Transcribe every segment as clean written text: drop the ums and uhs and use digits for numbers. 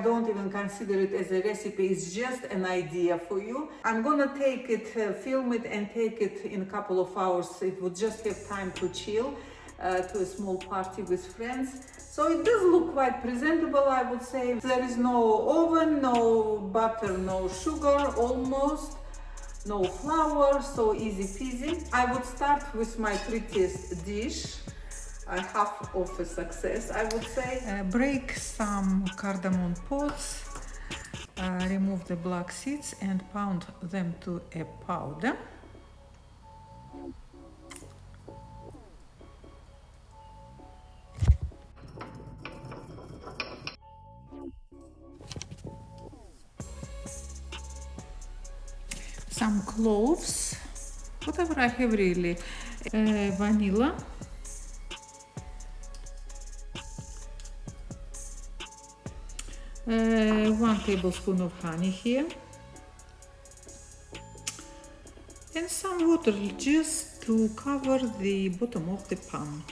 don't even consider it as a recipe, it's just an idea for you. I'm gonna take it, film it and take it in a couple of hours. It would just have time to chill to a small party with friends. So it does look quite presentable, I would say. There is no oven, no butter, no sugar, almost. No flour, so easy peasy. I would start with my prettiest dish. Half of a success, I would say. Break some cardamom pods, remove the black seeds and pound them to a powder. Some cloves, whatever I have really, vanilla, one tablespoon of honey here, and some water just to cover the bottom of the pan.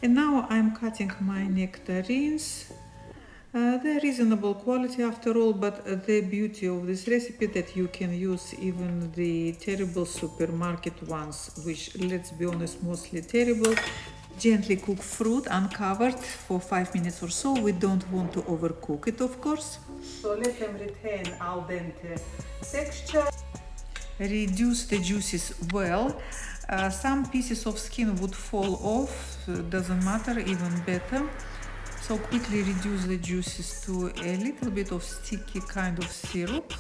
And now I'm cutting my nectarines. They're reasonable quality after all, but the beauty of this recipe that you can use even the terrible supermarket ones, which, let's be honest, mostly terrible. Gently cook fruit uncovered for 5 minutes or so. We don't want to overcook it, of course. So let them retain al dente texture. Reduce the juices well. Some pieces of skin would fall off, doesn't matter, even better. So quickly reduce the juices to a little bit of sticky kind of syrup.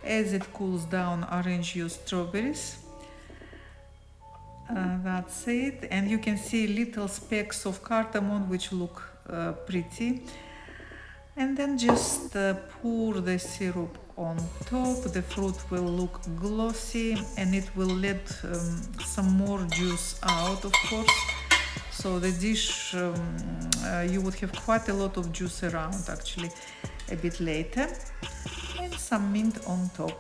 As it cools down, arrange your strawberries. That's it. And you can see little specks of cardamom which look pretty. And then just pour the syrup on top. The fruit will look glossy and it will let some more juice out, of course. So the dish, you would have quite a lot of juice around actually a bit later. And some mint on top.